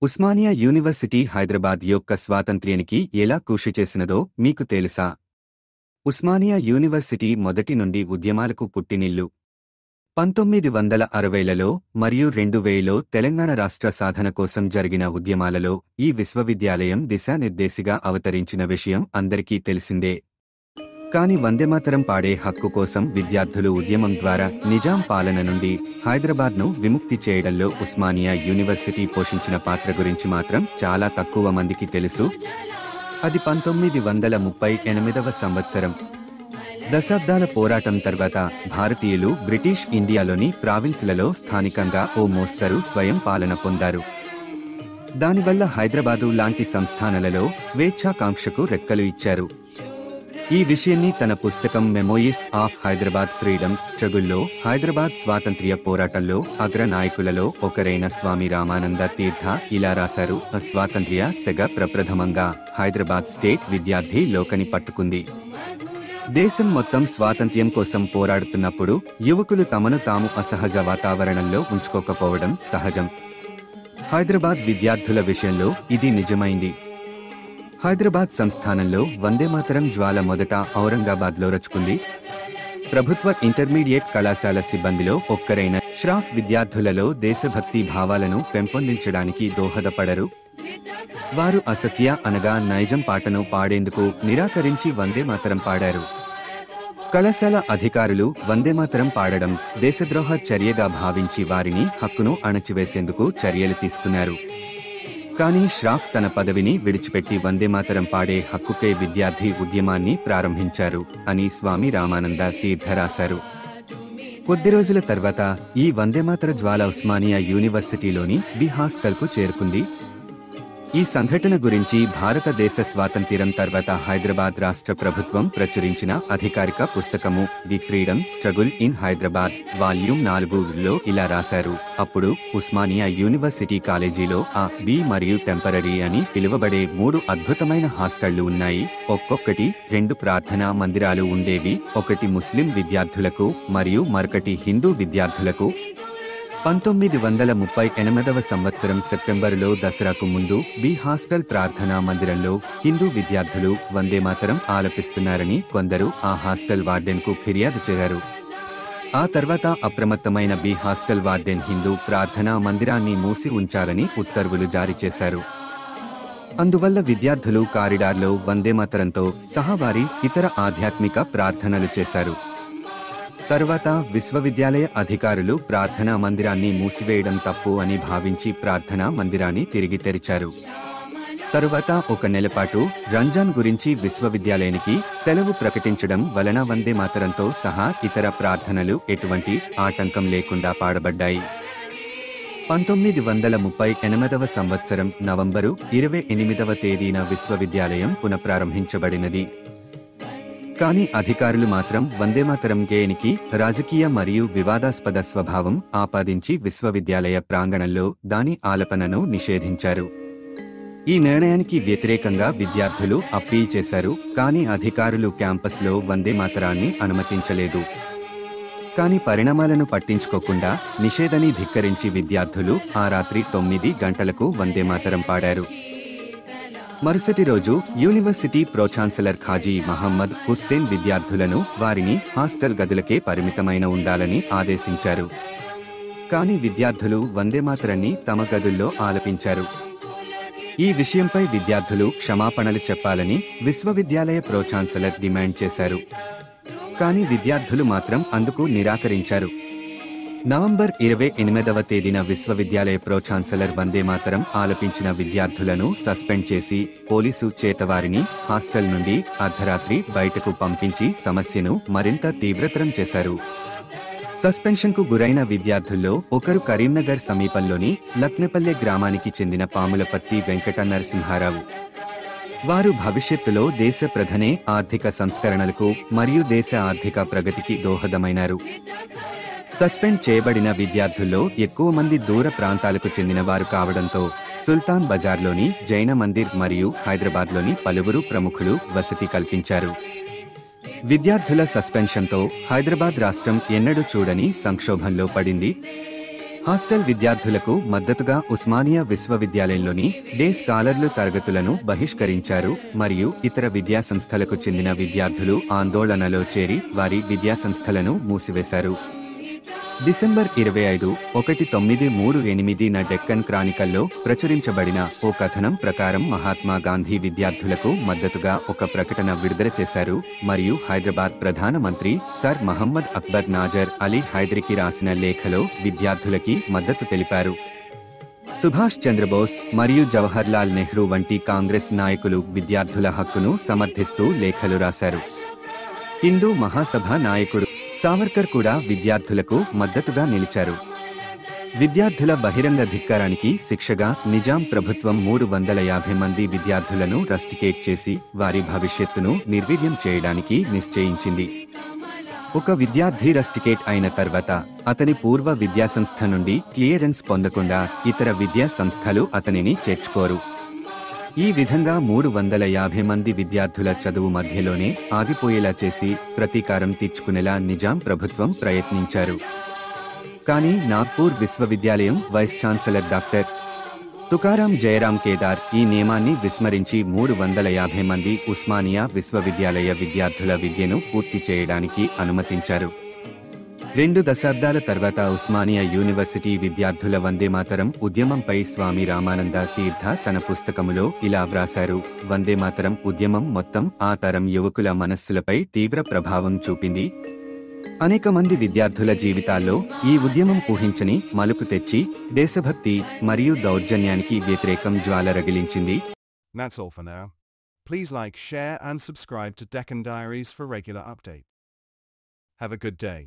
Osmania university Hyderabad యొక్క స్వాతంత్ర్యానికి ఎలా కృషి చేసినదో మీకు తెలుసా? ఉస్మానియా యూనివర్సిటీ మొదటి నుండి ఉద్యమాలకు పుట్టినిల్లు. 1960లలో మరియు 2000లో తెలంగాణ రాష్ట్ర సాధన కోసం జరిగిన ఉద్యమాలలో ఈ విశ్వవిద్యాలయం దిశానిర్దేశిగా అవతరించిన విషయం అందరికీ తెలిసిందే. కాని వందేమాతరం పాడే హక్కు కోసం విద్యార్థులు ఉద్యమం ద్వారా నిజాం పాలన నుండి హైదరాబాద్ను విముక్తి చేయడంలో ఉస్మానియా యూనివర్సిటీ పోషించిన పాత్ర గురించి మాత్రం చాలా తక్కువ మందికి తెలుసు. అది 1938వ సంవత్సరం. దశాబ్దాల పోరాటం తర్వాత భారతీయులు బ్రిటిష్ ఇండియాలోని ప్రావిన్సులలో స్థానికంగా ఓ మోస్తరు స్వయం పాలన పొందారు. దానివల్ల హైదరాబాదు లాంటి సంస్థానాలలో స్వేచ్ఛాకాంక్షకు రెక్కలు ఇచ్చారు. ఈ విషయాన్ని తన పుస్తకం మెమోయిస్ ఆఫ్ హైదరాబాద్ ఫ్రీడమ్ స్ట్రగుల్లో హైదరాబాద్ స్వాతంత్ర్య పోరాటంలో అగ్రనాయకులలో ఒకరైన స్వామి రామానంద తీర్థ ఇలా రాశారు. స్వాతంత్ర్య సెగ ప్రప్రథమంగా హైదరాబాద్ స్టేట్ విద్యార్థి లోకని పట్టుకుంది. దేశం మొత్తం స్వాతంత్ర్యం కోసం పోరాడుతున్నప్పుడు యువకులు తమను తాము అసహజ వాతావరణంలో ఉంచుకోకపోవడం సహజం. హైదరాబాద్ విద్యార్థుల విషయంలో ఇది నిజమైంది. హైదరాబాద్ సంస్థానంలో వందేమాతరం జ్వాల మొదట ఔరంగాబాద్లో రచుకుంది. ప్రభుత్వ ఇంటర్మీడియట్ కళాశాల సిబ్బందిలో ఒక్కరైన ష్రాఫ్ విద్యార్థులలో దేశభక్తి భావాలను పెంపొందించడానికి దోహదపడరు. వారు అసఫియా అనగా నైజం పాటను పాడేందుకు నిరాకరించి వందేమాతరం పాడారు. కళాశాల అధికారులు వందేమాతరం పాడడం దేశద్రోహ చర్యగా భావించి వారిని హక్కును అణచివేసేందుకు చర్యలు తీసుకున్నారు. కానీ ష్రాఫ్ తన పదవిని విడిచిపెట్టి వందేమాతరం పాడే హక్కుకే విద్యార్థి ఉద్యమాన్ని ప్రారంభించారు అని స్వామి రామానంద తీర్థ రాశారు. కొద్ది రోజుల తర్వాత ఈ వందేమాతర జ్వాల ఉస్మానియా యూనివర్సిటీలోని బి హాస్టల్కు చేరుకుంది. ఈ సంఘటన గురించి భారతదేశ స్వాతంత్ర్యం తర్వాత హైదరాబాద్ రాష్ట్ర ప్రభుత్వం ప్రచురించిన అధికారిక పుస్తకము the freedom struggle in Hyderabad volume 4లో ఇలా రాశారు. అప్పుడు ఉస్మానియా యూనివర్సిటీ కాలేజీలో ఆ బి మరియు టెంపరరీ అని పిలువబడే 3 అద్భుతమైన హాస్టళ్లు ఉన్నాయి. ఒక్కొక్కటి 2 ప్రార్థనా మందిరాలు ఉండేవి. ఒకటి ముస్లిం విద్యార్థులకు మరియు మరొకటి హిందూ విద్యార్థులకు. 1938వ సంవత్సరం సెప్టెంబరులో దసరాకు ముందు బి హాస్టల్ ప్రార్థనా మందిరంలో హిందూ విద్యార్థులు వందేమాతరం ఆలపిస్తున్నారని కొందరు ఆ హాస్టల్ వార్డెన్కు ఫిర్యాదు చేశారు. ఆ తర్వాత అప్రమత్తమైన బి హాస్టల్ వార్డెన్ హిందూ ప్రార్థనా మందిరాన్ని మూసి ఉంచాలని ఉత్తర్వులు జారీ చేశారు. అందువల్ల విద్యార్థులు కారిడార్లో వందేమాతరంతో సహా వారి ఇతర ఆధ్యాత్మిక ప్రార్థనలు చేశారు. తరువాత విశ్వవిద్యాలయ అధికారులు ప్రార్థనా మందిరాన్ని మూసివేయడం తప్పు అని భావించి ప్రార్థనా మందిరాన్ని తిరిగి తెరిచారు. తరువాత 1 నెల పాటు రంజాన్ గురించి విశ్వవిద్యాలయానికి సెలవు ప్రకటించడం వలన వందేమాతరంతో సహా ఇతర ప్రార్థనలు ఎటువంటి ఆటంకం లేకుండా పాడబడ్డాయి. 1938వ సంవత్సరం నవంబరు 28వ తేదీన విశ్వవిద్యాలయం పునఃప్రారంభించబడినది. కానీ అధికారులు మాత్రం వందేమాతరం గేయానికి రాజకీయ మరియు వివాదాస్పద స్వభావం ఆపాదించి విశ్వవిద్యాలయ ప్రాంగణంలో దాని ఆలపనను నిషేధించారు. ఈ నిర్ణయానికి వ్యతిరేకంగా విద్యార్థులు అప్పీల్ చేశారు. కానీ అధికారులు క్యాంపస్లో వందేమాతరాన్ని అనుమతించలేదు. కానీ పరిణామాలను పట్టించుకోకుండా నిషేధాన్ని ధిక్కరించి విద్యార్థులు ఆ రాత్రి 9 గంటలకు వందేమాతరం పాడారు. మరుసటి రోజు యూనివర్సిటీ ప్రో-ఛాన్సలర్ ఖాజీ మహమ్మద్ హుస్సేన్ విద్యార్థులను వారిని హాస్టల్ గదులకే పరిమితమైన ఉండాలని ఆదేశించారు. కానీ విద్యార్థులు వందేమాతరాన్ని తమ గదుల్లో ఆలపించారు. ఈ విషయంపై విద్యార్థులు క్షమాపణలు చెప్పాలని విశ్వవిద్యాలయ ప్రో-ఛాన్సలర్ డిమాండ్ చేశారు. కానీ విద్యార్థులు మాత్రం అందుకు నిరాకరించారు. నవంబర్ 28వ తేదీన విశ్వవిద్యాలయ ప్రో-ఛాన్సలర్ వందేమాతరం ఆలపించిన విద్యార్థులను సస్పెండ్ చేసి పోలీసు చేతవారిని హాస్టల్ నుండి అర్ధరాత్రి బయటకు పంపించి సమస్యను మరింత తీవ్రతరం చేశారు. సస్పెన్షన్కు గురైన విద్యార్థుల్లో ఒకరు కరీంనగర్ సమీపంలోని లక్నెపల్లె గ్రామానికి చెందిన పాములపర్తి వెంకట నరసింహారావు. వారు భవిష్యత్తులో దేశ ప్రధాన ఆర్థిక సంస్కరణలకు మరియు దేశ ఆర్థిక ప్రగతికి దోహదమైనారు. సస్పెండ్ చేయబడిన విద్యార్థుల్లో ఎక్కువ మంది దూర ప్రాంతాలకు చెందిన వారు కావడంతో సుల్తాన్ బజార్లోని జైన మందిర్ మరియు హైదరాబాద్లోని పలువురు ప్రముఖులు వసతి కల్పించారు. విద్యార్థుల సస్పెన్షన్తో హైదరాబాద్ రాష్ట్రం ఎన్నడూ చూడని సంక్షోభంలో పడింది. హాస్టల్ విద్యార్థులకు మద్దతుగా ఉస్మానియా విశ్వవిద్యాలయంలోని డే స్కాలర్లు తరగతులను బహిష్కరించారు మరియు ఇతర విద్యాసంస్థలకు చెందిన విద్యార్థులు ఆందోళనలో చేరి వారి విద్యాసంస్థలను మూసివేశారు. డిసెంబర్ 25, 1938న డెక్కన్ క్రానికల్లో ప్రచురించబడిన ఓ కథనం ప్రకారం మహాత్మా గాంధీ విద్యార్థులకు మద్దతుగా ఒక ప్రకటన విడుదల చేశారు మరియు హైదరాబాద్ ప్రధానమంత్రి సర్ మహమ్మద్ అక్బర్ నాజర్ అలీ హైదరికి రాసిన లేఖలో విద్యార్థులకి మద్దతు తెలిపారు. సుభాష్ చంద్రబోస్ మరియు జవహర్లాల్ నెహ్రూ వంటి కాంగ్రెస్ నాయకులు విద్యార్థుల హక్కును సమర్థిస్తూ లేఖలు రాశారు. హిందూ మహాసభ నాయకుడు సావర్కర్ కూడా విద్యార్థులకు మద్దతుగా నిలిచారు. విద్యార్థుల బహిరంగ ధిక్కారానికి శిక్షగా నిజాం ప్రభుత్వం 350 మంది విద్యార్థులను రస్టికేట్ చేసి వారి భవిష్యత్తును నిర్వీర్యం చేయడానికి నిశ్చయించింది. ఒక విద్యార్థి రస్టికేట్ అయిన తర్వాత అతని పూర్వ విద్యాసంస్థ నుండి క్లియరెన్స్ పొందకుండా ఇతర విద్యా సంస్థలు అతనిని చేర్చుకోరు. ఈ విధంగా 350 మంది విద్యార్థుల చదువు మధ్యలోనే ఆగిపోయేలా చేసి ప్రతీకారం తీర్చుకునేలా నిజాం ప్రభుత్వం ప్రయత్నించారు. కానీ నాగ్పూర్ విశ్వవిద్యాలయం vice chancellor doctor Tukaram Jayaram Kedar ఈ నియమాన్ని విస్మరించి 350 మంది ఉస్మానియా విశ్వవిద్యాలయ విద్యార్థుల విద్యను పూర్తి చేయడానికి అనుమతించారు. 2 దశాబ్దాల తర్వాత ఉస్మానియా యూనివర్సిటీ విద్యార్థుల వందేమాతరం ఉద్యమంపై స్వామి రామానంద తీర్థ తన పుస్తకములో ఇలా వ్రాశారు: వందేమాతరం ఉద్యమం మొత్తం ఆ తరం యువకుల మనస్సులపై తీవ్ర ప్రభావం చూపింది. అనేక మంది విద్యార్థుల జీవితాల్లో ఈ ఉద్యమం ఊహించని మలుపు తెచ్చి దేశభక్తి మరియు దౌర్జన్యానికి వ్యతిరేకం జ్వాల రగిలించింది. That's all for now. Please like, share and subscribe to Deccan Diaries for regular updates. Have a good day.